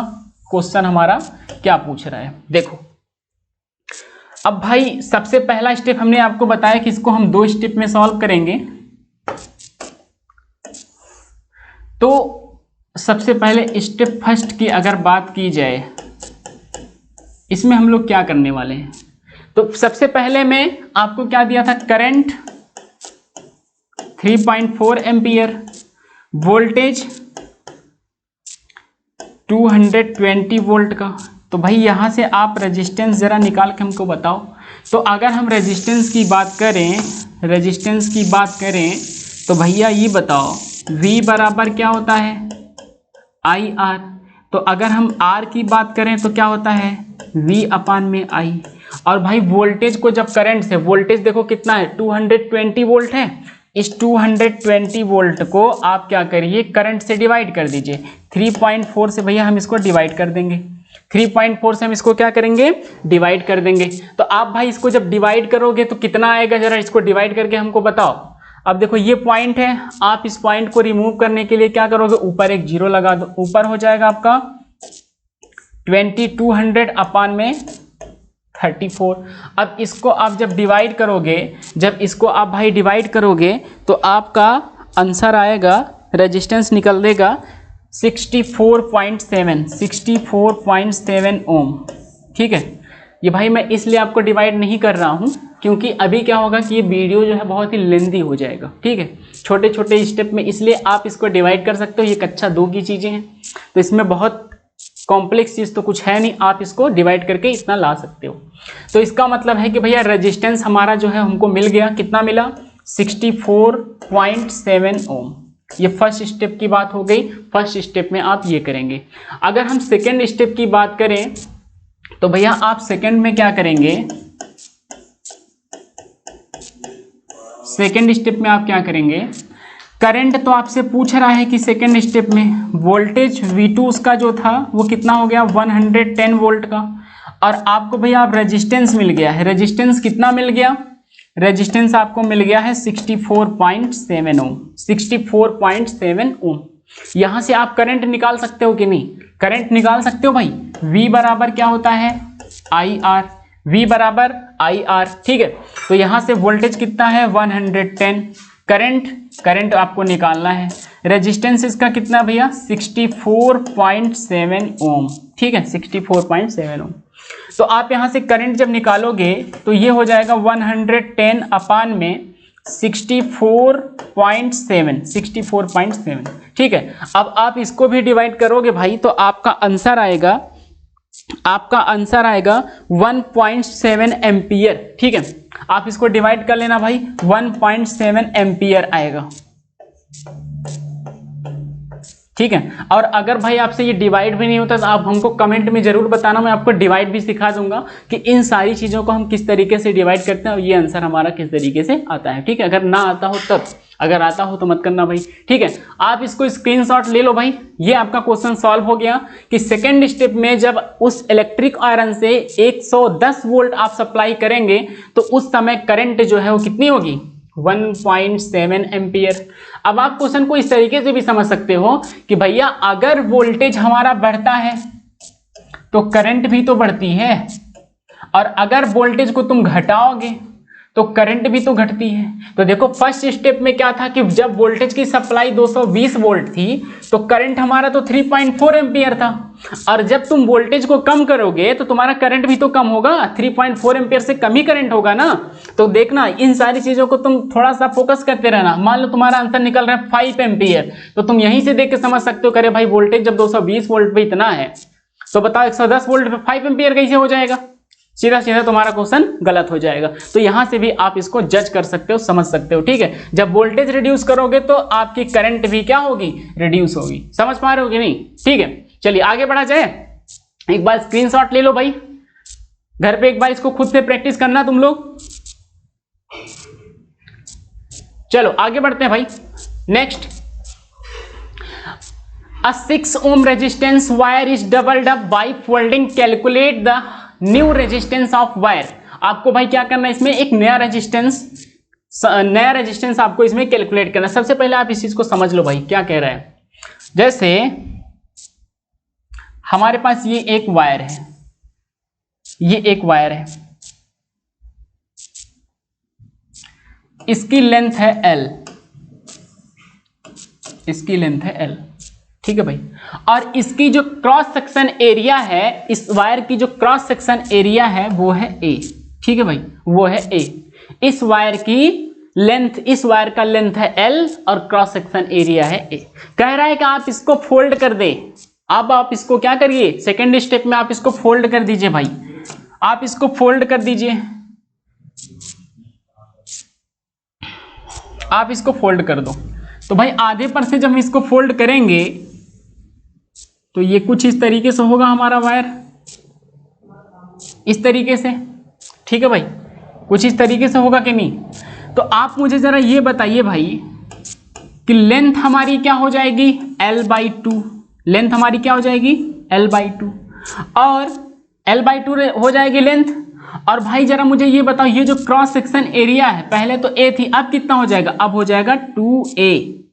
क्वेश्चन हमारा क्या पूछ रहा है। देखो अब भाई सबसे पहला स्टेप हमने आपको बताया कि इसको हम 2 स्टेप में सॉल्व करेंगे। तो सबसे पहले स्टेप फर्स्ट की अगर बात की जाए, इसमें हम लोग क्या करने वाले हैं, तो सबसे पहले में आपको क्या दिया था, करंट 3.4 एम्पियर, वोल्टेज 220 वोल्ट का। तो भाई यहाँ से आप रेजिस्टेंस ज़रा निकाल के हमको बताओ। तो अगर हम रेजिस्टेंस की बात करें तो भैया ये बताओ V बराबर क्या होता है, IR। तो अगर हम R की बात करें तो क्या होता है, V अपान में I। और भाई वोल्टेज को जब करंट से, वोल्टेज देखो कितना है, 220 वोल्ट है, इस 220 वोल्ट को आप क्या करिए, करंट से डिवाइड कर दीजिए। 3.4 से भैया हम इसको डिवाइड कर देंगे, 3.4 से हम इसको क्या करेंगे, डिवाइड कर देंगे। तो आप भाई इसको जब डिवाइड करोगे तो कितना आएगा, जरा इसको डिवाइड करके हमको बताओ। अब देखो ये पॉइंट है, आप इस पॉइंट को रिमूव करने के लिए क्या करोगे, ऊपर एक 0 लगा दो, ऊपर हो जाएगा आपका 2200 अपान में 34। अब इसको आप जब डिवाइड करोगे, तो आपका आंसर आएगा, रेजिस्टेंस निकल देगा 64.7 ओम, ठीक है। ये भाई मैं इसलिए आपको डिवाइड नहीं कर रहा हूँ क्योंकि अभी क्या होगा कि ये वीडियो जो है बहुत ही लेंदी हो जाएगा, ठीक है। छोटे छोटे स्टेप में इसलिए आप इसको डिवाइड कर सकते हो, ये कक्षा 2 की चीज़ें हैं, तो इसमें बहुत कॉम्प्लेक्स चीज़ तो कुछ है नहीं, आप इसको डिवाइड करके इतना ला सकते हो। तो इसका मतलब है कि भैया रेजिस्टेंस हमारा जो है हमको मिल गया, कितना मिला, 64.7 ओम। ये फर्स्ट स्टेप की बात हो गई, फर्स्ट स्टेप में आप ये करेंगे। अगर हम सेकेंड स्टेप की बात करें तो भैया आप सेकेंड में क्या करेंगे, सेकेंड स्टेप में आप क्या करेंगे, करंट तो आपसे पूछ रहा है कि सेकेंड स्टेप में वोल्टेज V2 उसका जो था वो कितना हो गया, 110 वोल्ट का, और आपको भैया आप रेजिस्टेंस मिल गया है, रेजिस्टेंस कितना मिल गया, रेजिस्टेंस आपको मिल गया है 64.7 ओम, 64.7 ओम। यहां से आप करंट निकाल सकते हो कि नहीं, करंट निकाल सकते हो भाई। V बराबर क्या होता है, IR, V बराबर IR, ठीक है। तो यहां से वोल्टेज कितना है, 110, करंट आपको निकालना है, रेजिस्टेंस इसका कितना भैया, 64.7 ओम, ठीक है, 64.7 ओम। तो आप यहां से करंट जब निकालोगे तो ये हो जाएगा 110 अपान में 64.7। ठीक है, अब आप इसको भी डिवाइड करोगे भाई तो आपका आंसर आएगा 1.7 एम्पियर। ठीक है, आप इसको डिवाइड कर लेना भाई, 1.7 एम्पियर आएगा। ठीक है, और अगर भाई आपसे ये डिवाइड भी नहीं होता तो आप हमको कमेंट में जरूर बताना, मैं आपको डिवाइड भी सिखा दूंगा कि इन सारी चीजों को हम किस तरीके से डिवाइड करते हैं और ये आंसर हमारा किस तरीके से आता है। ठीक है, अगर ना आता हो तब, अगर आता हो तो मत करना भाई। ठीक है, आप इसको स्क्रीनशॉट ले लो भाई। ये आपका क्वेश्चन सॉल्व हो गया कि सेकेंड स्टेप में जब उस इलेक्ट्रिक आयरन से 110 वोल्ट आप सप्लाई करेंगे तो उस समय करंट जो है वो कितनी होगी, 1.7 एम्पियर। अब आप क्वेश्चन को इस तरीके से भी समझ सकते हो कि भैया अगर वोल्टेज हमारा बढ़ता है तो करंट भी तो बढ़ती है, और अगर वोल्टेज को तुम घटाओगे तो करंट भी तो घटती है। तो देखो फर्स्ट स्टेप में क्या था कि जब वोल्टेज की सप्लाई 220 वोल्ट थी तो करंट हमारा तो 3.4 एम्पियर था, और जब तुम वोल्टेज को कम करोगे तो तुम्हारा करंट भी तो कम होगा, 3.4 एम्पियर से कम ही करंट होगा ना। तो देखना इन सारी चीजों को तुम थोड़ा सा फोकस करते रहना। मान लो तुम्हारा आंसर निकल रहा है 5 एम्पियर, तो तुम यहीं से देख के समझ सकते हो, करे भाई वोल्टेज जब 220 वोल्ट पे इतना है तो बताओ 110 वोल्ट पे 5 एम्पियर कैसे हो जाएगा, सीधा सीधा तुम्हारा क्वेश्चन गलत हो जाएगा। तो यहां से भी आप इसको जज कर सकते हो, समझ सकते हो। ठीक है, जब वोल्टेज रिड्यूस करोगे तो आपकी करंट भी क्या होगी, रिड्यूस होगी। समझ पा रहे हो कि नहीं? ठीक है, चलिए आगे बढ़ा जाए। एक बार स्क्रीनशॉट ले लो भाई, घर पे एक बार इसको खुद से प्रैक्टिस करना तुम लोग। चलो आगे बढ़ते हैं भाई। Next, a 6 ohm resistance wire is doubled up by folding. Calculate the new resistance of wire. आपको भाई क्या करना है, इसमें एक नया रेजिस्टेंस आपको इसमें कैलकुलेट करना है। सबसे पहले आप इस चीज को समझ लो भाई क्या कह रहा है। जैसे हमारे पास ये एक वायर है, ये एक वायर है, इसकी लेंथ है L, इसकी लेंथ है L। ठीक है भाई, और इसकी जो क्रॉस सेक्शन एरिया है, इस वायर की जो क्रॉस सेक्शन एरिया है वो है A। ठीक है भाई, वो है A। इस वायर की लेंथ, इस वायर का लेंथ है L और क्रॉस सेक्शन एरिया है A। कह रहा है कि आप इसको फोल्ड कर दे। अब आप इसको क्या करिए, सेकेंड स्टेप में आप इसको फोल्ड कर दीजिए भाई, आप इसको फोल्ड कर दीजिए, आप इसको फोल्ड कर दो। तो भाई आधे पर से जब हम इसको फोल्ड करेंगे तो ये कुछ इस तरीके से होगा हमारा वायर, इस तरीके से। ठीक है भाई, कुछ इस तरीके से होगा कि नहीं? तो आप मुझे जरा ये बताइए भाई कि लेंथ हमारी क्या हो जाएगी, L/2। लेंथ हमारी क्या हो जाएगी, L/2, और L/2 हो जाएगी लेंथ। और भाई जरा मुझे ये बताओ, ये जो क्रॉस सेक्शन एरिया है, पहले तो A थी, अब कितना हो जाएगा, अब हो जाएगा 2A।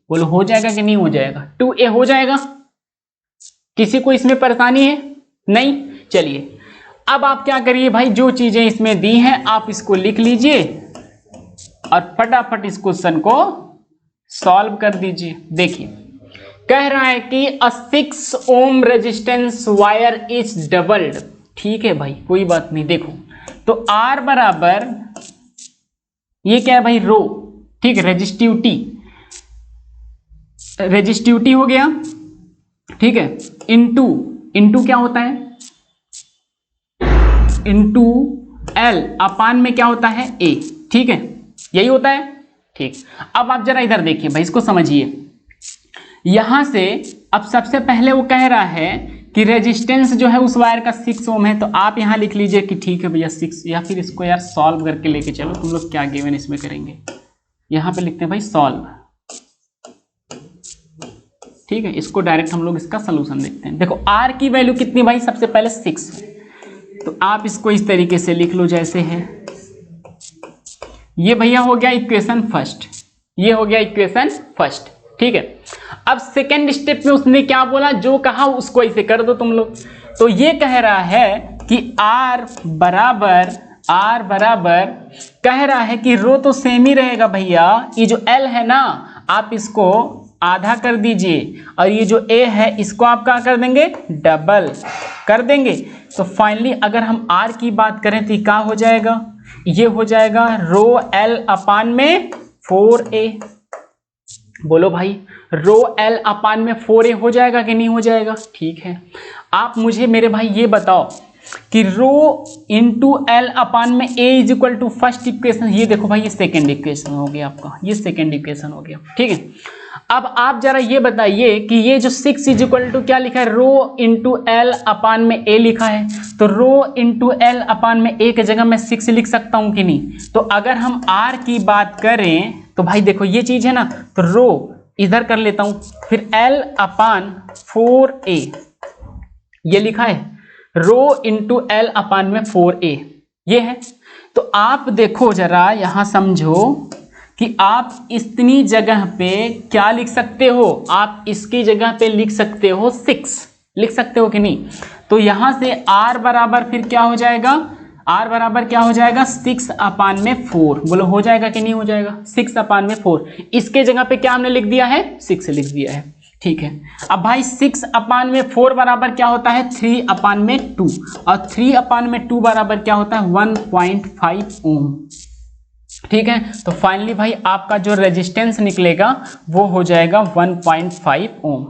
बोलो हो जाएगा कि नहीं हो जाएगा, 2A हो जाएगा। किसी को इसमें परेशानी है? नहीं। चलिए अब आप क्या करिए भाई, जो चीजें इसमें दी हैं आप इसको लिख लीजिए और फटाफट इस क्वेश्चन को सॉल्व कर दीजिए। देखिए कह रहा है कि a 6 ohm resistance wire is doubled. ठीक है भाई, कोई बात नहीं। देखो तो R बराबर, ये क्या है भाई, रो। ठीक है, रेजिस्टिविटी हो गया। ठीक है, इनटू क्या होता है, इनटू L अपान में क्या होता है, A। ठीक है, यही होता है। ठीक, अब आप जरा इधर देखिए भाई, इसको समझिए। यहां से अब सबसे पहले वो कह रहा है कि रेजिस्टेंस जो है उस वायर का 6 ओम है, तो आप यहां लिख लीजिए कि ठीक है भैया 6, या फिर इसको यार सॉल्व करके लेके चलो, तुम लोग क्या गिवन इसमें करेंगे, यहां पे लिखते हैं भाई सॉल्व। ठीक है, इसको डायरेक्ट हम लोग इसका सोल्यूशन देखते हैं। देखो R की वैल्यू कितनी भाई, सबसे पहले 6, तो आप इसको इस तरीके से लिख लो जैसे है। ये भैया हो गया इक्वेशन फर्स्ट, ये हो गया इक्वेशन फर्स्ट। ठीक है, अब सेकेंड स्टेप में उसने क्या बोला, जो कहा उसको ऐसे कर दो तुम लोग। तो ये कह रहा है कि R बराबर कह रहा है कि रो तो सेम ही रहेगा भैया, ये जो L है ना, आप इसको आधा कर दीजिए और ये जो a है इसको आप क्या कर देंगे, डबल कर देंगे। तो फाइनली अगर हम r की बात करें तो क्या हो जाएगा, ये हो जाएगा रो l अपान में 4a। बोलो भाई, रो l अपान में 4a हो जाएगा कि नहीं हो जाएगा? ठीक है, आप मुझे मेरे भाई ये बताओ कि रो इंटू एल अपान में a is equal to first equation, ये देखो भाई ये सेकेंड इक्वेशन हो गया आपका, ये सेकेंड इक्वेशन हो गया। ठीक है, अब आप जरा ये बताइए कि ये जो 6 इज इक्वल टू क्या लिखा है, रो इंटू एल अपान में a लिखा है, तो रो इंटू एल अपान में a की जगह मैं 6 लिख सकता हूं कि नहीं? तो अगर हम r की बात करें तो भाई देखो ये चीज है ना, तो रो इधर कर लेता हूं, फिर l अपान 4a ये लिखा है, रो इंटू एल अपान में 4a ये है। तो आप देखो जरा यहां समझो कि आप इतनी जगह पे क्या लिख सकते हो, आप इसकी जगह पे लिख सकते हो 6, लिख सकते हो कि नहीं? तो यहां से r बराबर फिर क्या हो जाएगा, r बराबर क्या हो जाएगा, 6 अपान में 4। बोलो हो जाएगा कि नहीं हो जाएगा, 6 अपान में 4। इसके जगह पे क्या हमने लिख दिया है, 6 लिख दिया है। ठीक है, अब भाई 6 अपान में 4 बराबर क्या होता है, 3 अपान में 2, और 3 अपान में 2 बराबर क्या होता है, 1.5 ओम। ठीक है, तो फाइनली भाई आपका जो रेजिस्टेंस निकलेगा वो हो जाएगा 1.5 ओम।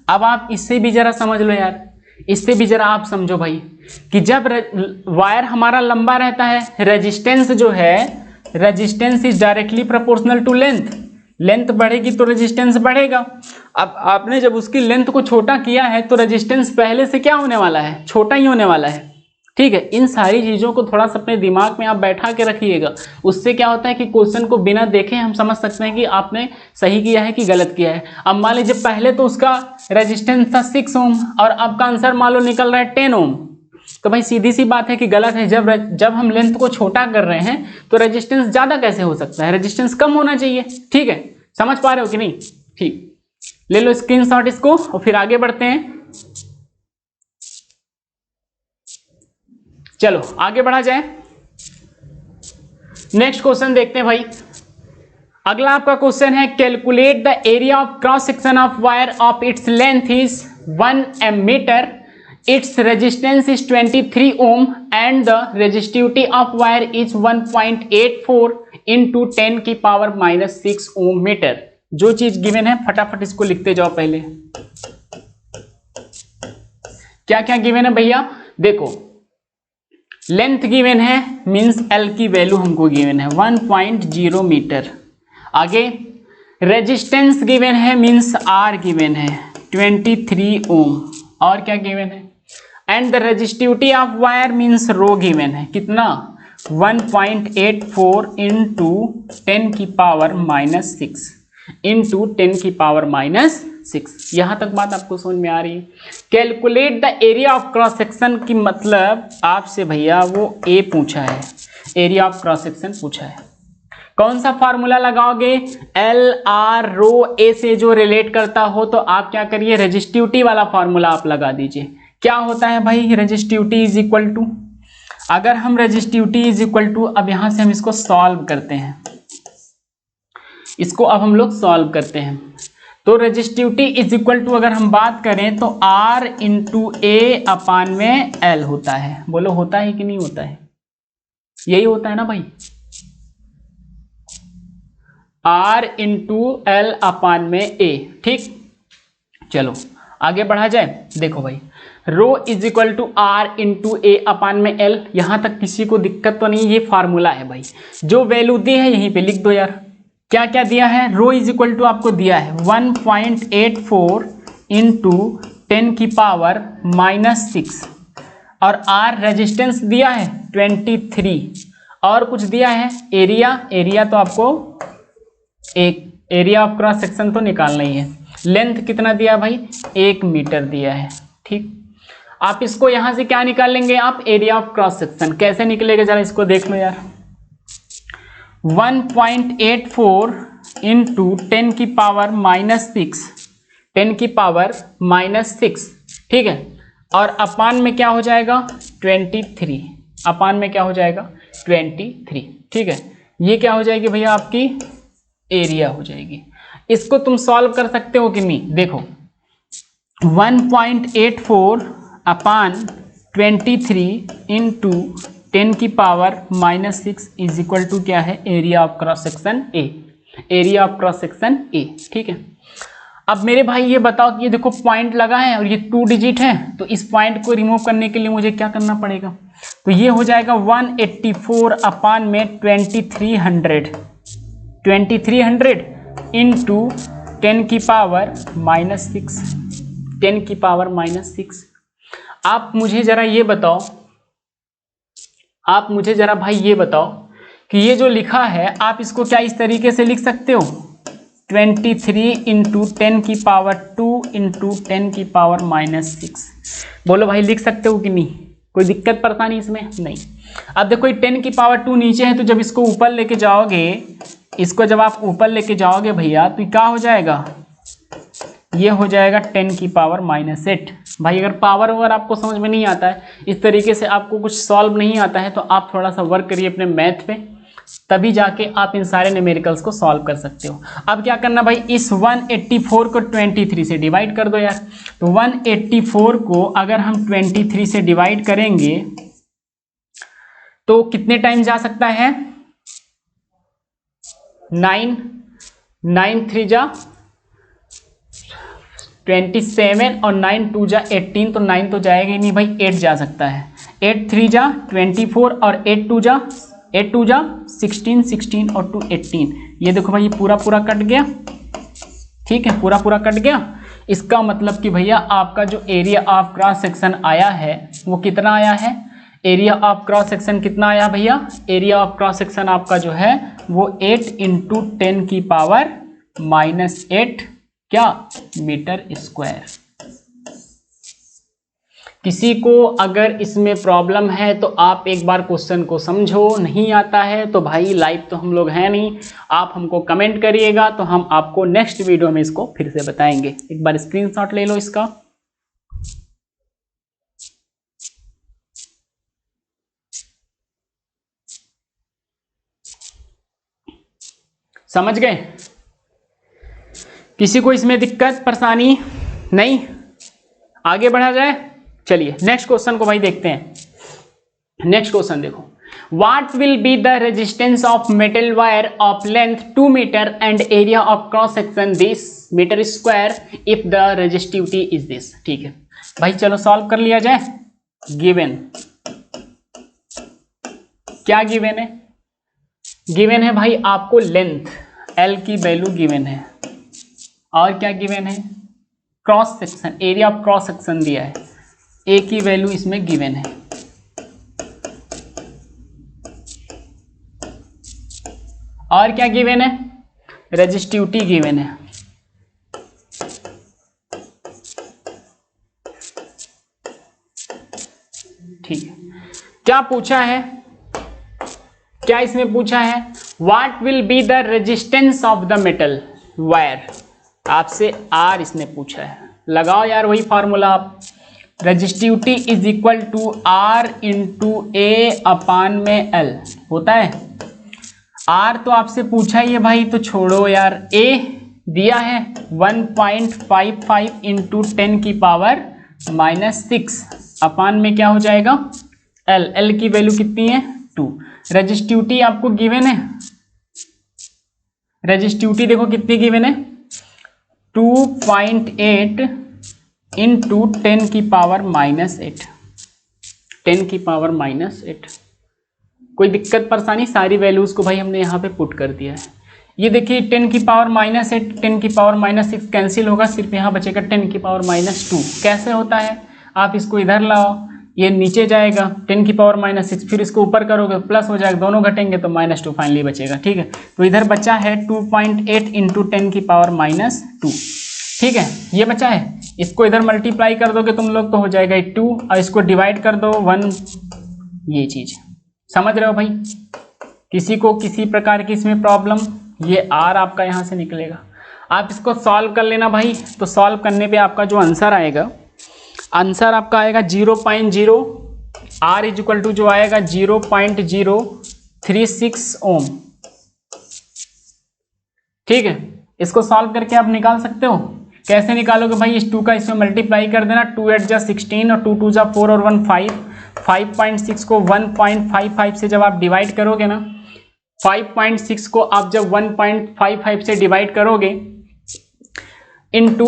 अब आप इससे भी जरा समझ लो यार, इससे भी जरा आप समझो भाई कि जब वायर हमारा लंबा रहता है, रेजिस्टेंस जो है, resistance is directly proportional to length, length बढ़ेगी तो रेजिस्टेंस बढ़ेगा। अब आपने जब उसकी लेंथ को छोटा किया है तो रेजिस्टेंस पहले से क्या होने वाला है, छोटा ही होने वाला है। ठीक है, इन सारी चीज़ों को थोड़ा सा अपने दिमाग में आप बैठा के रखिएगा, उससे क्या होता है कि क्वेश्चन को बिना देखे हम समझ सकते हैं कि आपने सही किया है कि गलत किया है। अब मान लीजिए पहले तो उसका रेजिस्टेंस था 6 ओम और आपका आंसर मान लो निकल रहा है 10 ओम, तो भाई सीधी सी बात है कि गलत है। जब हम लेंथ को छोटा कर रहे हैं तो रेजिस्टेंस ज़्यादा कैसे हो सकता है, रेजिस्टेंस कम होना चाहिए। ठीक है, समझ पा रहे हो कि नहीं? ठीक, ले लो स्क्रीनशॉट इसको और फिर आगे बढ़ते हैं। चलो आगे बढ़ा जाए, नेक्स्ट क्वेश्चन देखते हैं भाई। अगला आपका क्वेश्चन है, calculate the area of cross section of wire of its length is 1 metre, its resistance is 23 ohm and the resistivity of wire is 1.84 into 10 की पावर -6 ओम मीटर। जो चीज गिवन है फटाफट इसको लिखते जाओ पहले। क्या क्या गिवन है भैया, देखो लेंथ गिवन है मींस एल की वैल्यू हमको गिवन है 1.0 मीटर। आगे रेजिस्टेंस गिवन है मींस आर गिवन है 23 ओम, और क्या गिवन है, and the resistivity of wire means rho given है कितना 1.84 इंटू 10 की पावर -6 इंटू 10 की पावर -6। यहां तक बात आपको समझ में आ रही है? Calculate the area of cross section की मतलब आपसे भैया वो ए पूछा है, एरिया ऑफ क्रॉस सेक्शन पूछा है। कौन सा फार्मूला लगाओगे, एल आर रो ए से जो रिलेट करता हो तो आप क्या करिए, रेजिस्टिविटी वाला फार्मूला आप लगा दीजिए। क्या होता है भाई, रेजिस्टिविटी इज इक्वल टू, अगर हम रेजिस्टिविटी इज इक्वल टू, अब यहां से हम इसको सॉल्व करते हैं, इसको अब हम लोग सॉल्व करते हैं। तो रेजिस्टिविटी इज इक्वल टू अगर हम बात करें तो R इंटू ए अपान में L होता है। बोलो होता है कि नहीं होता है, यही होता है ना भाई, R इंटू एल अपान में A। ठीक, चलो आगे बढ़ा जाए। देखो भाई rho is equal to R into A upon में L, यहां तक किसी को दिक्कत तो नहीं, ये फार्मूला है भाई, जो वैल्यू दी है यहीं पे लिख दो यार। क्या क्या दिया है, रो इज इक्वल टू आपको दिया है 1.84 इंटू 10 की पावर -6, और R रेजिस्टेंस दिया है 23, और कुछ दिया है एरिया तो आपको एक एरिया ऑफ क्रॉस सेक्शन तो निकालना ही है। लेंथ कितना दिया भाई, 1 मीटर दिया है। ठीक, आप इसको यहां से क्या निकाल लेंगे आप, एरिया ऑफ क्रॉस सेक्शन। कैसे निकलेगा जरा इसको देख लो यार, 1.84 इंटू 10 की पावर -6, 10 की पावर -6। ठीक है, और अपान में क्या हो जाएगा 23, अपान में क्या हो जाएगा 23। ठीक है, ये क्या हो जाएगी भैया आपकी एरिया हो जाएगी। इसको तुम सॉल्व कर सकते हो कि नहीं? देखो 1.84 अपान 23 इंटू 10 की पावर -6 इज इक्वल टू क्या है? Area of cross section A, area of cross section A. ठीक है, अब मेरे भाई ये बताओ कि ये देखो पॉइंट लगा है और ये 2 डिजिट है, तो इस पॉइंट को रिमूव करने के लिए मुझे क्या करना पड़ेगा? तो ये हो जाएगा 184 अपान में 2300 इंटू 10 की पावर -6, 10 की पावर -6। आप मुझे जरा ये बताओ, आप मुझे जरा भाई ये बताओ कि ये जो लिखा है आप इसको क्या इस तरीके से लिख सकते हो? 23 इंटू 10 की पावर 2 इंटू 10 की पावर -6। बोलो भाई लिख सकते हो कि नहीं? कोई दिक्कत परेशानी इसमें नहीं। अब देखो ये 10 की पावर 2 नीचे है, तो जब इसको ऊपर लेके जाओगे, इसको जब आप ऊपर लेके जाओगे भैया, तो क्या हो जाएगा? ये हो जाएगा 10 की पावर -8। भाई अगर पावर वगैरह आपको समझ में नहीं आता है, इस तरीके से आपको कुछ सॉल्व नहीं आता है, तो आप थोड़ा सा वर्क करिए अपने मैथ पे, तभी जाके आप इन सारे न्यूमेरिकल्स को सॉल्व कर सकते हो। अब क्या करना भाई, इस 184 को 23 से डिवाइड कर दो यार। तो 184 को अगर हम 23 से डिवाइड करेंगे तो कितने टाइम जा सकता है? 9 3 जा 27 और 9 2 जा 18, तो 9 तो जाएगा ही नहीं भाई, 8 जा सकता है। 8 3 जा 24 और 8 2 जा 16, 16 और 2 18। ये देखो भाई ये पूरा पूरा कट गया। ठीक है, पूरा पूरा कट गया। इसका मतलब कि भैया आपका जो एरिया ऑफ क्रॉस सेक्शन आया है वो कितना आया है? एरिया ऑफ क्रॉस सेक्शन कितना आया भैया? एरिया ऑफ क्रॉस सेक्शन आपका जो है वो 8 इंटू 10 की पावर -8 क्या? Metre square. किसी को अगर इसमें प्रॉब्लम है तो आप एक बार क्वेश्चन को समझो, नहीं आता है तो भाई लाइव तो हम लोग हैं नहीं, आप हमको कमेंट करिएगा तो हम आपको नेक्स्ट वीडियो में इसको फिर से बताएंगे। एक बार स्क्रीनशॉट ले लो इसका। समझ गए? किसी को इसमें दिक्कत परेशानी नहीं? आगे बढ़ा जाए, चलिए नेक्स्ट क्वेश्चन को भाई देखते हैं। नेक्स्ट क्वेश्चन देखो, what will be the resistance of metal wire of length 2 metre and area of cross section this metre square if the resistivity is this. ठीक है भाई, चलो सॉल्व कर लिया जाए। गिवन क्या गिवन है? गिवन है भाई आपको लेंथ L की वैल्यू गिवन है, और क्या गिवन है? Cross section, area of cross section दिया है, A की वैल्यू इसमें गिवन है। और क्या गिवन है? रेजिस्टिविटी गिवन है। ठीक है, क्या पूछा है? क्या इसमें पूछा है? What will be the resistance of the metal wire. आपसे R इसने पूछा है, लगाओ यार वही फॉर्मूला आप। Resistivity is equal to R into A upon में L होता है। R तो आपसे पूछा ही है भाई, तो छोड़ो यार। A दिया है 1.55 इंटू 10 की पावर -6 अपान में क्या हो जाएगा? L। L की वैल्यू कितनी है? 2। रेजिस्टिविटी आपको गिवन है, रेजिस्टिविटी देखो कितनी गिवन है? 2.8 इंटू 10 की पावर -8, 10 की पावर -8। कोई दिक्कत परेशानी? सारी वैल्यूज को भाई हमने यहाँ पे पुट कर दिया है। ये देखिए 10 की पावर -8, 10 की पावर -6 कैंसिल होगा, सिर्फ यहाँ बचेगा 10 की पावर -2। कैसे होता है? आप इसको इधर लाओ, ये नीचे जाएगा 10 की पावर -6, फिर इसको ऊपर करोगे प्लस हो जाएगा, दोनों घटेंगे तो -2 फाइनली बचेगा। ठीक है, तो इधर बचा है 2.8 इंटू 10 की पावर -2। ठीक है, ये बचा है। इसको इधर मल्टीप्लाई कर दोगे तुम लोग तो हो जाएगा 2, और इसको डिवाइड कर दो 1। ये चीज समझ रहे हो भाई? किसी को किसी प्रकार की इसमें प्रॉब्लम? ये R आपका यहाँ से निकलेगा, आप इसको सॉल्व कर लेना भाई। तो सॉल्व करने पे आपका जो आंसर आएगा, आंसर आपका आएगा 0.0, R इज इक्वल टू जो आएगा 0.036 ओम। ठीक है, इसको सॉल्व करके आप निकाल सकते हो। कैसे निकालोगे भाई, इस 2 का इसमें मल्टीप्लाई कर देना, 2 8 जा 16 और 2 2 जा 4 और 1 5। 5.6 को 1.55 से जब आप डिवाइड करोगे ना, 5.6 को आप जब 1.55 से डिवाइड करोगे इनटू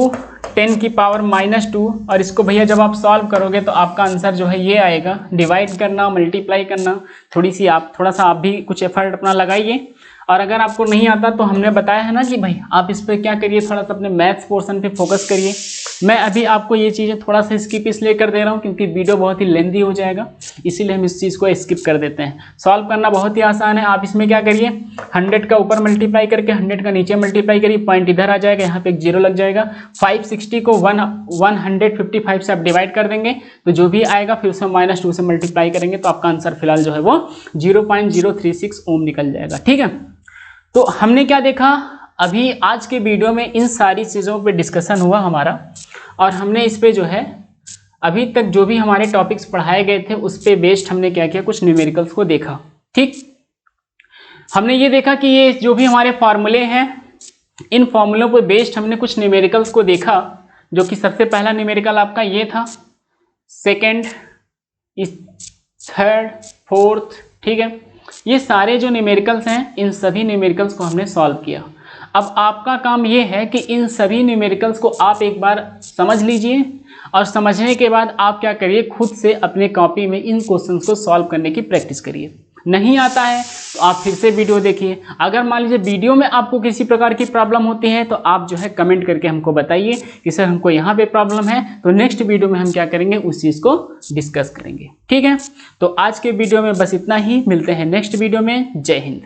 10 की पावर -2, और इसको भैया जब आप सॉल्व करोगे तो आपका आंसर जो है ये आएगा। डिवाइड करना, मल्टीप्लाई करना, थोड़ा सा आप भी कुछ एफर्ट अपना लगाइए। और अगर आपको नहीं आता तो हमने बताया है ना कि भाई आप इस पर क्या करिए, थोड़ा सा अपने मैथ्स पोर्शन पे फोकस करिए। मैं अभी आपको ये चीज़ें थोड़ा सा स्किप इसलिए कर दे रहा हूँ क्योंकि वीडियो बहुत ही लेंदी हो जाएगा, इसीलिए हम इस चीज़ को स्किप कर देते हैं। सॉल्व करना बहुत ही आसान है। आप इसमें क्या करिए, 100 का ऊपर मल्टीप्लाई करके 100 का नीचे मल्टीप्लाई करिए, पॉइंट इधर आ जाएगा, यहाँ पे एक 0 लग जाएगा। 560 को 155 से आप डिवाइड कर देंगे तो जो भी आएगा फिर उसमें -2 से मल्टीप्लाई करेंगे तो आपका आंसर फिलहाल जो है वो 0.036 ओम निकल जाएगा। ठीक है, तो हमने क्या देखा अभी आज के वीडियो में, इन सारी चीज़ों पे डिस्कशन हुआ हमारा, और हमने इस पे जो है अभी तक जो भी हमारे टॉपिक्स पढ़ाए गए थे उस पे बेस्ड हमने क्या किया, कुछ न्यूमेरिकल्स को देखा। ठीक, हमने ये देखा कि ये जो भी हमारे फॉर्मूले हैं, इन फॉर्मूलों पे बेस्ड हमने कुछ न्यूमेरिकल्स को देखा, जो कि सबसे पहला न्यूमेरिकल आपका ये था, सेकेंड, थर्ड, फोर्थ। ठीक है, ये सारे जो न्यूमेरिकल्स हैं इन सभी न्यूमेरिकल्स को हमने सॉल्व किया। अब आपका काम ये है कि इन सभी न्यूमेरिकल्स को आप एक बार समझ लीजिए, और समझने के बाद आप क्या करिए, खुद से अपने कॉपी में इन क्वेश्चंस को सॉल्व करने की प्रैक्टिस करिए। नहीं आता है तो आप फिर से वीडियो देखिए। अगर मान लीजिए वीडियो में आपको किसी प्रकार की प्रॉब्लम होती है तो आप जो है कमेंट करके हमको बताइए कि सर हमको यहाँ पे प्रॉब्लम है, तो नेक्स्ट वीडियो में हम क्या करेंगे, उस चीज़ को डिस्कस करेंगे। ठीक है, तो आज के वीडियो में बस इतना ही, मिलते हैं नेक्स्ट वीडियो में। जय हिंद।